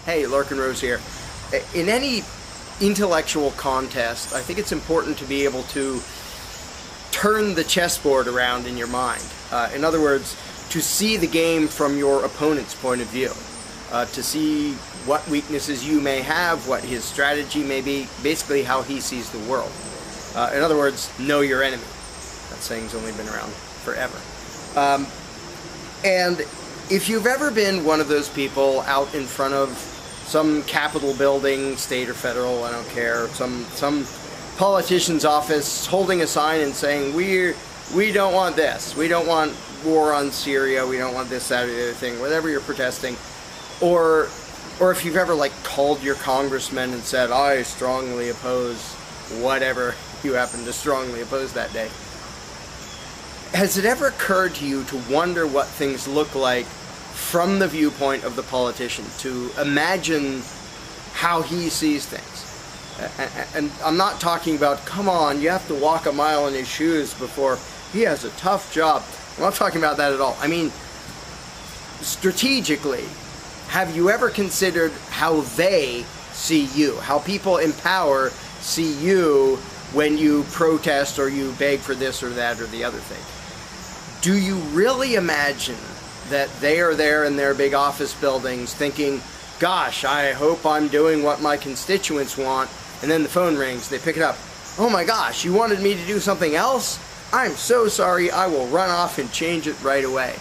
Hey, Larkin Rose here. In any intellectual contest, I think it's important to be able to turn the chessboard around in your mind. In other words, to see the game from your opponent's point of view. To see what weaknesses you may have, what his strategy may be, basically how he sees the world. In other words, know your enemy. That saying's only been around forever. And if you've ever been one of those people out in front of some Capitol building, state or federal, I don't care, some politician's office holding a sign and saying, we don't want this, we don't want war on Syria, we don't want this, that, or the other thing, whatever you're protesting, or if you've ever like called your congressman and said, I strongly oppose whatever you happen to strongly oppose that day. Has it ever occurred to you to wonder what things look like from the viewpoint of the politician, to imagine how he sees things? And I'm not talking about, come on, you have to walk a mile in his shoes before he has a tough job. I'm not talking about that at all. I mean, strategically, have you ever considered how they see you, how people in power see you when you protest or you beg for this or that or the other thing? Do you really imagine that they are there in their big office buildings thinking, gosh, I hope I'm doing what my constituents want, and then the phone rings, they pick it up, oh my gosh, you wanted me to do something else? I'm so sorry, I will run off and change it right away.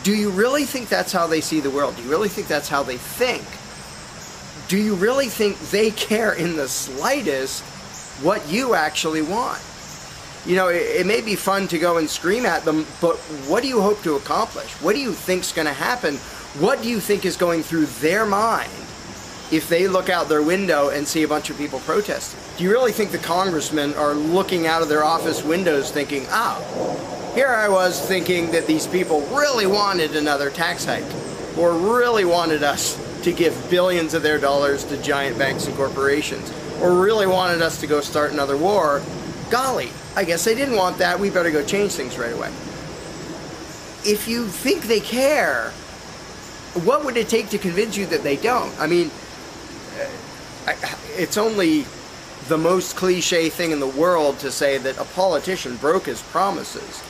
Do you really think that's how they see the world? Do you really think that's how they think? Do you really think they care in the slightest what you actually want? You know, it may be fun to go and scream at them, but what do you hope to accomplish? What do you think's going to happen? What do you think is going through their mind if they look out their window and see a bunch of people protesting? Do you really think the congressmen are looking out of their office windows thinking, here I was thinking that these people really wanted another tax hike, or really wanted us to give billions of their dollars to giant banks and corporations, or really wanted us to go start another war? Golly, I guess they didn't want that, we better go change things right away. If you think they care, what would it take to convince you that they don't? I mean, it's only the most cliche thing in the world to say that a politician broke his promises.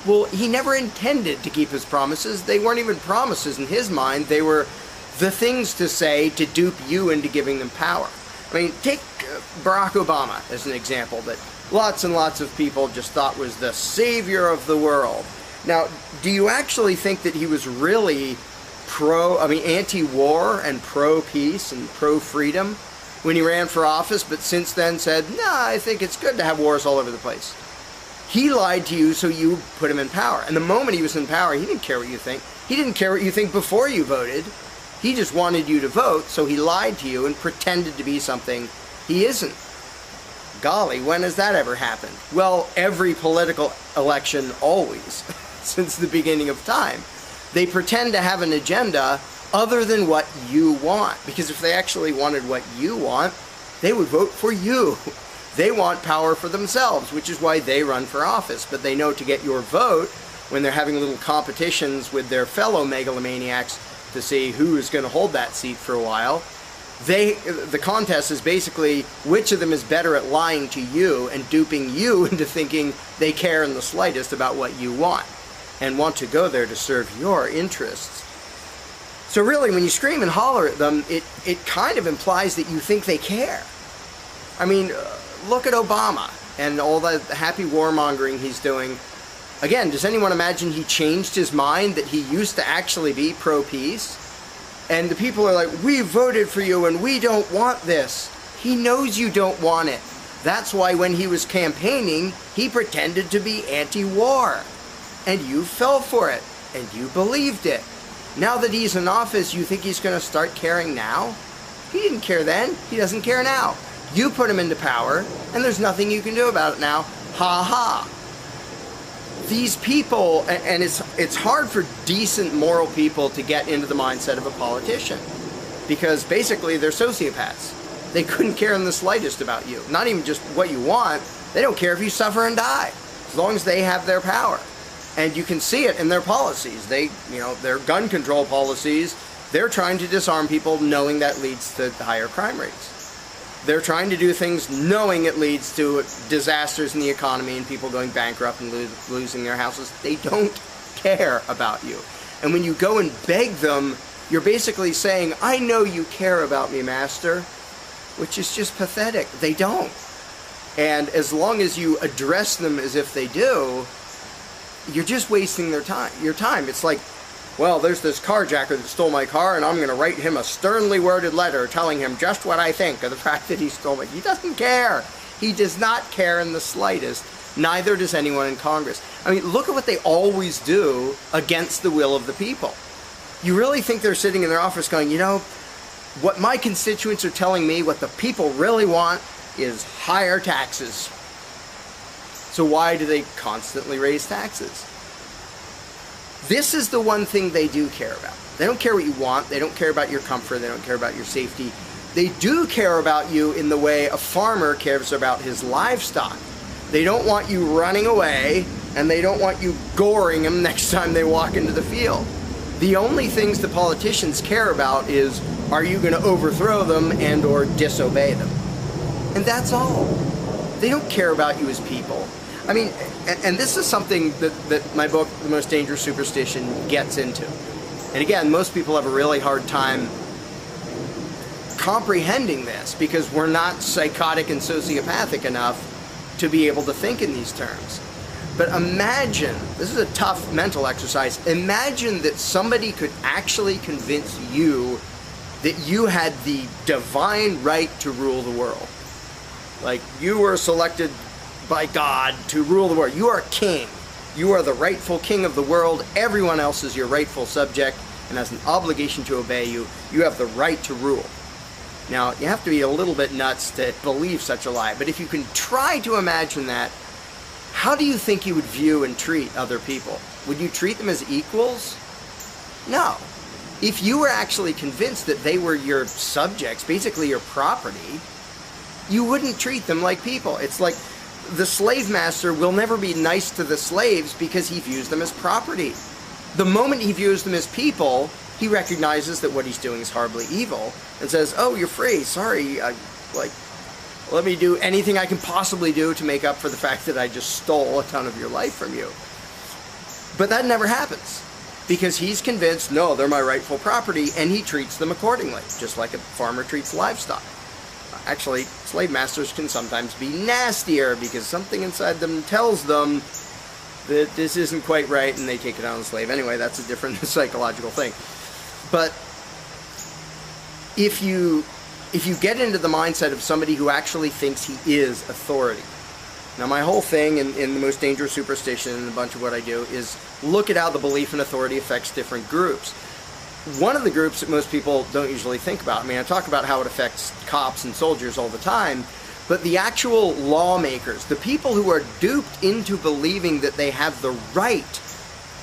Well, he never intended to keep his promises. They weren't even promises in his mind. They were the things to say to dupe you into giving them power. I mean, take Barack Obama as an example that lots and lots of people just thought was the savior of the world. Now, do you actually think that he was really anti-war and pro-peace and pro-freedom when he ran for office, but since then said, nah, I think it's good to have wars all over the place? He lied to you, so you put him in power. And the moment he was in power, he didn't care what you think. He didn't care what you think before you voted. He just wanted you to vote, so he lied to you and pretended to be something he isn't. Golly, when has that ever happened? Well, every political election, always, since the beginning of time. They pretend to have an agenda other than what you want. Because if they actually wanted what you want, they would vote for you. They want power for themselves, which is why they run for office. But they know to get your vote, when they're having little competitions with their fellow megalomaniacs to see who is going to hold that seat for a while, the contest is basically which of them is better at lying to you and duping you into thinking they care in the slightest about what you want and want to go there to serve your interests. So really, when you scream and holler at them, it kind of implies that you think they care. I mean, look at Obama and all the happy warmongering he's doing. Again, does anyone imagine he changed his mind, that he used to actually be pro-peace? And the people are like, we voted for you and we don't want this. He knows you don't want it. That's why when he was campaigning, he pretended to be anti-war. And you fell for it. And you believed it. Now that he's in office, you think he's going to start caring now? He didn't care then. He doesn't care now. You put him into power, and there's nothing you can do about it now. Ha ha. These people, and it's hard for decent moral people to get into the mindset of a politician, because basically they're sociopaths. They couldn't care in the slightest about you. Not even just what you want. They don't care if you suffer and die, as long as they have their power. And you can see it in their policies. Their gun control policies, They're trying to disarm people knowing that leads to higher crime rates. They're trying to do things knowing it leads to disasters in the economy and people going bankrupt and losing their houses. They don't care about you. And when you go and beg them, you're basically saying, I know you care about me, master, which is just pathetic. They don't. And as long as you address them as if they do, you're just wasting your time. It's like, well, there's this carjacker that stole my car, and I'm going to write him a sternly worded letter telling him just what I think of the fact that he stole it. He doesn't care. He does not care in the slightest. Neither does anyone in Congress. I mean, look at what they always do against the will of the people. You really think they're sitting in their office going, you know, what my constituents are telling me, what the people really want is higher taxes. So why do they constantly raise taxes? This is the one thing they do care about. They don't care what you want. They don't care about your comfort. They don't care about your safety. They do care about you in the way a farmer cares about his livestock. They don't want you running away, and they don't want you goring them next time they walk into the field. The only things the politicians care about is, are you going to overthrow them and or disobey them? And that's all. They don't care about you as people. I mean, and this is something that my book, The Most Dangerous Superstition, gets into. And again, most people have a really hard time comprehending this because we're not psychotic and sociopathic enough to be able to think in these terms. But imagine, this is a tough mental exercise, imagine that somebody could actually convince you that you had the divine right to rule the world. Like, you were selected by God to rule the world. You are king. You are the rightful king of the world. Everyone else is your rightful subject and has an obligation to obey you. You have the right to rule. Now, you have to be a little bit nuts to believe such a lie, but if you can try to imagine that, how do you think you would view and treat other people? Would you treat them as equals? No. If you were actually convinced that they were your subjects, basically your property, you wouldn't treat them like people. It's like the slave master will never be nice to the slaves because he views them as property. The moment he views them as people, he recognizes that what he's doing is horribly evil and says, oh, you're free. Sorry, let me do anything I can possibly do to make up for the fact that I just stole a ton of your life from you. But that never happens because he's convinced, no, they're my rightful property, and he treats them accordingly, just like a farmer treats livestock. Actually, slave masters can sometimes be nastier because something inside them tells them that this isn't quite right, and they take it on the slave. Anyway, that's a different psychological thing. But if you get into the mindset of somebody who actually thinks he is authority. Now, my whole thing in The Most Dangerous Superstition and a bunch of what I do is look at how the belief in authority affects different groups. One of the groups that most people don't usually think about, I mean, I talk about how it affects cops and soldiers all the time, but the actual lawmakers, the people who are duped into believing that they have the right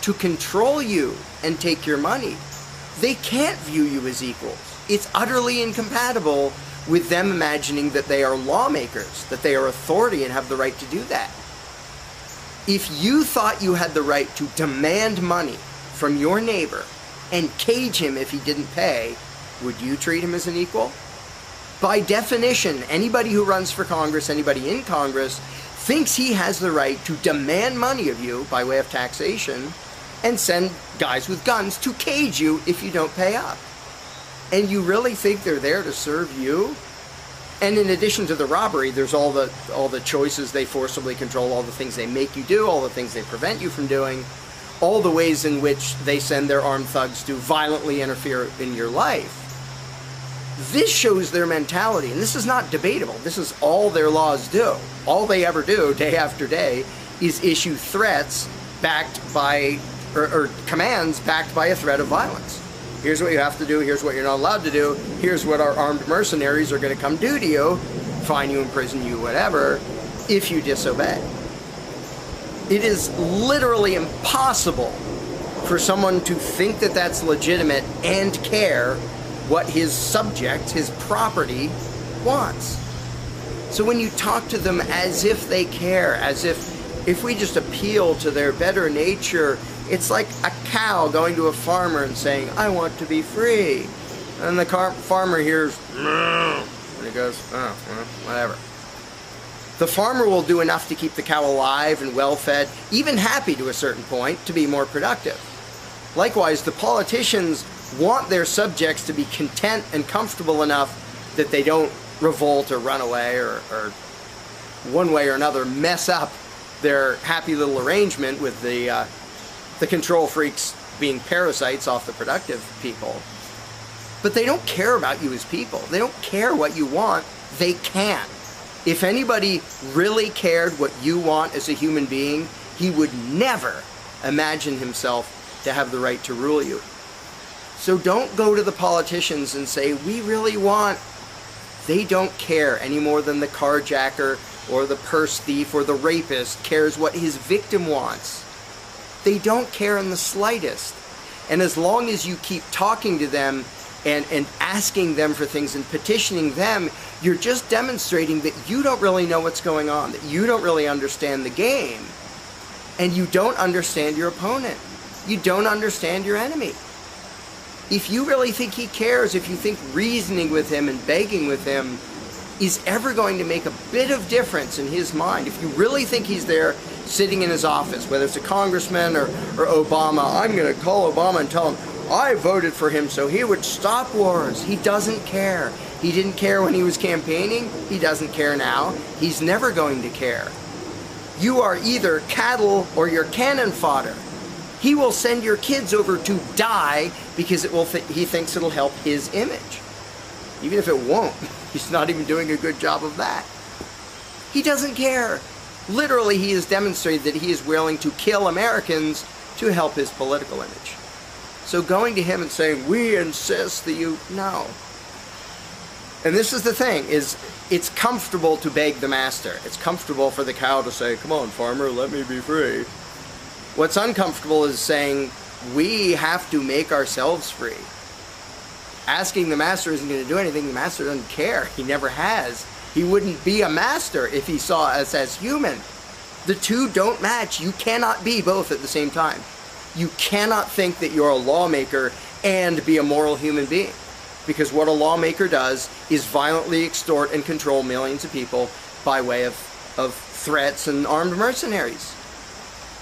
to control you and take your money, they can't view you as equals. It's utterly incompatible with them imagining that they are lawmakers, that they are authority and have the right to do that. If you thought you had the right to demand money from your neighbor and cage him if he didn't pay, would you treat him as an equal? By definition, anybody who runs for Congress, anybody in Congress, thinks he has the right to demand money of you by way of taxation and send guys with guns to cage you if you don't pay up. And you really think they're there to serve you? And in addition to the robbery, there's all the choices they forcibly control, all the things they make you do, all the things they prevent you from doing, all the ways in which they send their armed thugs to violently interfere in your life. This shows their mentality, and this is not debatable. This is all their laws do. All they ever do, day after day, is issue threats backed by, or commands backed by a threat of violence. Here's what you have to do, here's what you're not allowed to do, here's what our armed mercenaries are going to come do to you, fine you, imprison you, whatever, if you disobey. It is literally impossible for someone to think that that's legitimate and care what his subject, his property, wants. So when you talk to them as if they care, as if we just appeal to their better nature, It's like a cow going to a farmer and saying, I want to be free. And the farmer hears, moo, and he goes, oh, well, whatever. The farmer will do enough to keep the cow alive and well-fed, even happy to a certain point, to be more productive. Likewise, the politicians want their subjects to be content and comfortable enough that they don't revolt or run away or one way or another mess up their happy little arrangement with the control freaks being parasites off the productive people. But they don't care about you as people. They don't care what you want. They can't. If anybody really cared what you want as a human being, he would never imagine himself to have the right to rule you. So don't go to the politicians and say, we really want. They don't care any more than the carjacker or the purse thief or the rapist cares what his victim wants. They don't care in the slightest. And as long as you keep talking to them and asking them for things and petitioning them, you're just demonstrating that you don't really know what's going on, that you don't really understand the game, and you don't understand your opponent. You don't understand your enemy. If you really think he cares, if you think reasoning with him and begging with him is ever going to make a bit of difference in his mind, if you really think he's there sitting in his office, whether it's a congressman or Obama, I'm going to call Obama and tell him, I voted for him so he would stop wars. He doesn't care. He didn't care when he was campaigning. He doesn't care now. He's never going to care. You are either cattle or you're cannon fodder. He will send your kids over to die because he thinks it'll help his image. Even if it won't. He's not even doing a good job of that. He doesn't care. Literally, he has demonstrated that he is willing to kill Americans to help his political image. So going to him and saying, we insist that you, no. And this is the thing, is it's comfortable to beg the master. It's comfortable for the cow to say, come on, farmer, let me be free. What's uncomfortable is saying, we have to make ourselves free. Asking the master isn't going to do anything. The master doesn't care. He never has. He wouldn't be a master if he saw us as human. The two don't match. You cannot be both at the same time. You cannot think that you're a lawmaker and be a moral human being. Because what a lawmaker does is violently extort and control millions of people by way of threats and armed mercenaries.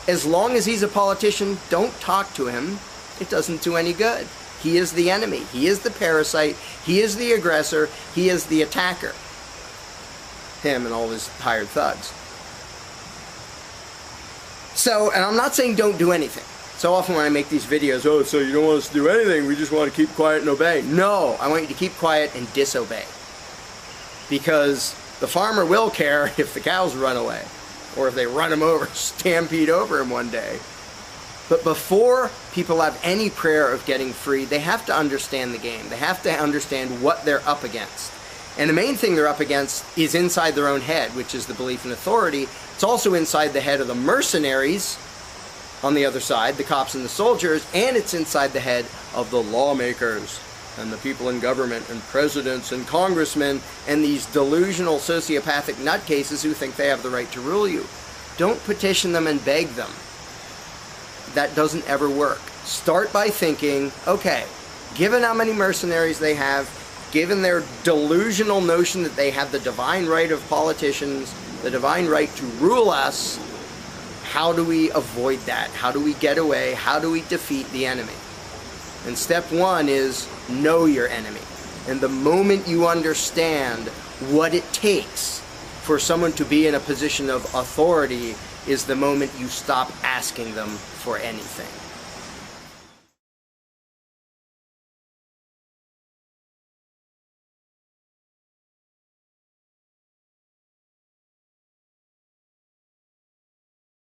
As long as he's a politician, don't talk to him. It doesn't do any good. He is the enemy. He is the parasite. He is the aggressor. He is the attacker. Him and all his hired thugs. So, and I'm not saying don't do anything. So often when I make these videos, oh, so you don't want us to do anything, we just want to keep quiet and obey. No, I want you to keep quiet and disobey. Because the farmer will care if the cows run away. Or if they run him over, stampede over him one day. But before people have any prayer of getting free, they have to understand the game. They have to understand what they're up against. And the main thing they're up against is inside their own head, which is the belief in authority. It's also inside the head of the mercenaries on the other side, the cops and the soldiers, and it's inside the head of the lawmakers and the people in government and presidents and congressmen and these delusional sociopathic nutcases who think they have the right to rule you. Don't petition them and beg them. That doesn't ever work. Start by thinking, okay, given how many mercenaries they have, given their delusional notion that they have the divine right of politicians, the divine right to rule us, how do we avoid that? How do we get away? How do we defeat the enemy? And step one is know your enemy. And the moment you understand what it takes for someone to be in a position of authority is the moment you stop asking them for anything.